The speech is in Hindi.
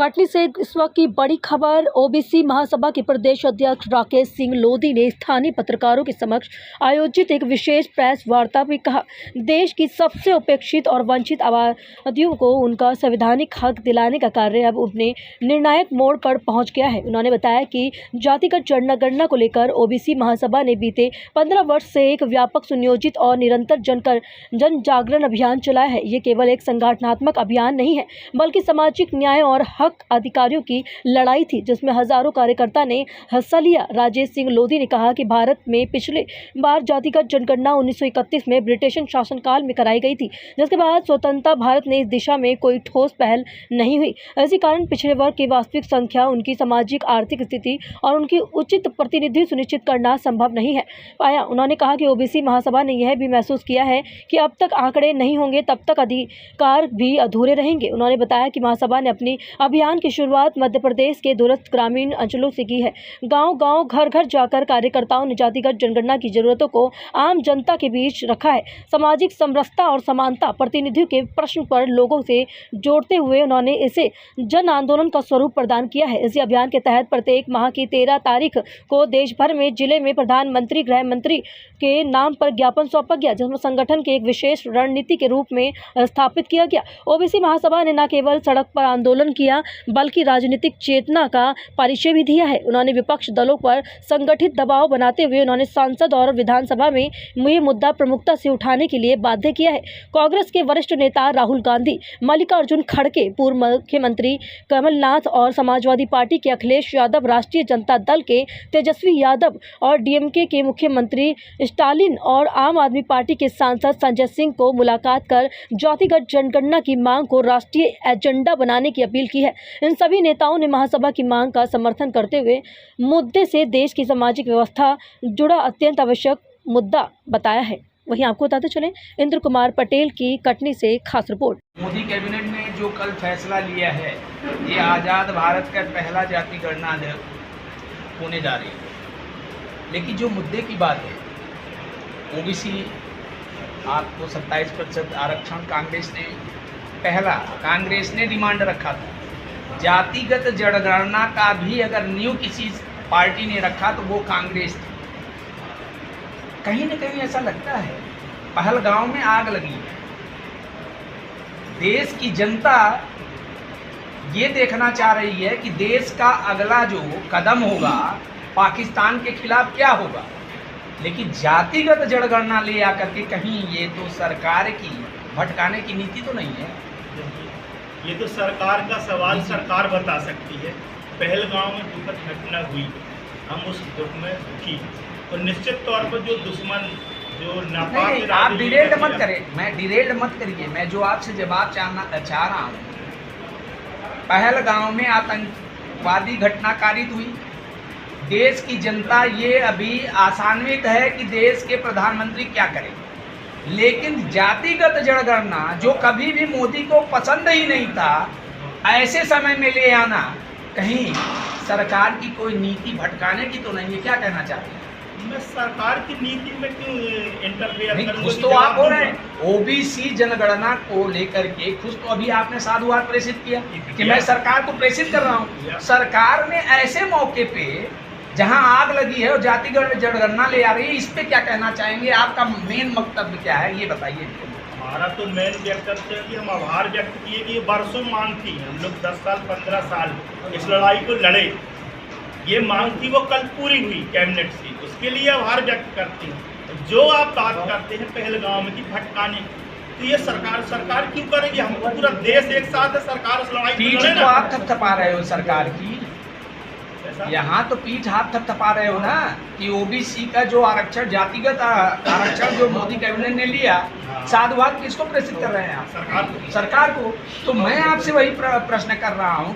कटनी से इस वक्त की बड़ी खबर। ओबीसी महासभा के प्रदेश अध्यक्ष राकेश सिंह लोधी ने स्थानीय पत्रकारों के समक्ष आयोजित एक विशेष प्रेस वार्ता में कहा, देश की सबसे उपेक्षित और वंचित आबादियों को उनका संवैधानिक हक दिलाने का कार्य अब अपने निर्णायक मोड़ पर पहुंच गया है। उन्होंने बताया कि जातिगत जनगणना को लेकर ओबीसी महासभा ने बीते 15 वर्ष से एक व्यापक, सुनियोजित और निरंतर जन जागरण अभियान चलाया है। ये केवल एक संगठनात्मक अभियान नहीं है, बल्कि सामाजिक न्याय और हक अधिकारियों की लड़ाई थी, जिसमें हजारों कार्यकर्ता ने हिस्सा लिया। राकेश सिंह लोधी ने कहा कि भारत में पिछले बार जातिगत जनगणना 1931 में ब्रिटिश शासनकाल में कराई गई थी, जिसके बाद स्वतंत्रता भारत ने इस दिशा में कोई ठोस पहल नहीं हुई। इसी कारण पिछड़े वर्ग की वास्तविक संख्या, उनकी सामाजिक आर्थिक स्थिति और उनकी उचित प्रतिनिधि सुनिश्चित करना संभव नहीं है पाया। उन्होंने कहा कि ओबीसी महासभा ने यह भी महसूस किया है कि अब तक आंकड़े नहीं होंगे तब तक अधिकार भी अधूरे रहेंगे। उन्होंने बताया कि महासभा ने अपनी अभियान की शुरुआत मध्य प्रदेश के दूरस्थ ग्रामीण अंचलों से की है। गांव-गांव, घर-घर जाकर कार्यकर्ताओं ने जातिगत जनगणना की जरूरतों को आम जनता के बीच रखा है। सामाजिक समरसता और समानता प्रतिनिधियों के प्रश्न पर लोगों से जोड़ते हुए उन्होंने इसे जन आंदोलन का स्वरूप प्रदान किया है। इसी अभियान के तहत प्रत्येक माह की 13 तारीख को देश भर में जिले में प्रधानमंत्री, गृह मंत्री के नाम पर ज्ञापन सौंपा गया, जिसमें संगठन के एक विशेष रणनीति के रूप में स्थापित किया गया। ओबीसी महासभा ने न केवल सड़क पर आंदोलन किया, बल्कि राजनीतिक चेतना का परिचय भी दिया है। उन्होंने विपक्ष दलों पर संगठित दबाव बनाते हुए उन्होंने सांसद और विधानसभा में ये मुद्दा प्रमुखता से उठाने के लिए बाध्य किया है। कांग्रेस के वरिष्ठ नेता राहुल गांधी, मल्लिकार्जुन खड़गे, पूर्व मुख्यमंत्री कमलनाथ और समाजवादी पार्टी के अखिलेश यादव, राष्ट्रीय जनता दल के तेजस्वी यादव और डीएमके के मुख्यमंत्री स्टालिन और आम आदमी पार्टी के सांसद संजय सिंह को मुलाकात कर जातिगत जनगणना की मांग को राष्ट्रीय एजेंडा बनाने की अपील की है। इन सभी नेताओं ने महासभा की मांग का समर्थन करते हुए मुद्दे से देश की सामाजिक व्यवस्था जुड़ा अत्यंत आवश्यक मुद्दा बताया है। वहीं आपको बताते चलें, इंद्र कुमार पटेल की कटनी से खास रिपोर्ट। मोदी कैबिनेट ने जो कल फैसला लिया है, ये आज़ाद भारत का पहला जाति गणना होने जा रही है। लेकिन जो मुद्दे की बात है, ओबीसी आपको 27% आरक्षण कांग्रेस ने डिमांड रखा था। जातिगत जनगणना का भी अगर न्यू किसी पार्टी ने रखा तो वो कांग्रेस थी। कहीं न कहीं ऐसा लगता है पहलगांव में आग लगी है। देश की जनता ये देखना चाह रही है कि देश का अगला जो कदम होगा पाकिस्तान के खिलाफ क्या होगा। लेकिन जातिगत जनगणना ले आकर के कहीं ये तो सरकार की भटकाने की नीति तो नहीं है। ये तो सरकार का सवाल सरकार बता सकती है। पहलगांव में दुखद घटना हुई, हम उस दुख में दुखी हैं। तो निश्चित तौर पर जो दुश्मन जो नापाक, आप डिरेल्ड मत करें, डिरेल्ड मत करिए। मैं जो आपसे जवाब चाह रहा हूँ, पहलगांव में आतंकवादी घटना कारित हुई। देश की जनता ये अभी आशान्वित है कि देश के प्रधानमंत्री क्या करें। लेकिन जातिगत जनगणना जो कभी भी मोदी को पसंद ही नहीं था, ऐसे समय में ले आना कहीं सरकार की कोई नीति भटकाने की तो नहीं है। क्या कहना चाहते हैं? मैं सरकार की नीति में क्यों इंटरफेयर करूं? खुश तो आप हो रहे हैं ओबीसी जनगणना को लेकर के, खुश तो अभी आपने साधुवाद प्रेषित किया कि मैं सरकार को प्रेषित कर रहा हूँ। सरकार ने ऐसे मौके पे जहां आग लगी है और जातिगत जनगणना ले आ रही है, इस पे क्या कहना चाहेंगे? आपका मेन वक्तव्य क्या है, ये बताइए। हमारा तो मेन वक्तव्य है कि हम आभार व्यक्त किए कि ये बरसों मांग थी। हम लोग 10 साल 15 साल इस लड़ाई को लड़े। ये मांग थी, वो कल पूरी हुई कैबिनेट से, उसके लिए आभार व्यक्त करते हैं। जो आप बात करते हैं पहलगांव में की भटकाने, तो ये सरकार क्यों करेगी? हम तो पूरा देश एक साथ है, सरकार उस लड़ाई पीठ तो आप थपथपा रहे हो सरकार की, यहाँ तो पीठ आप थपथपा रहे हो ना कि ओबीसी का जो आरक्षण, जातिगत आरक्षण जो मोदी कैबिनेट ने लिया, साधुवाद किसको प्रेषित कर रहे हैं आप? सरकार को। तो मैं आपसे वही प्रश्न कर रहा हूँ।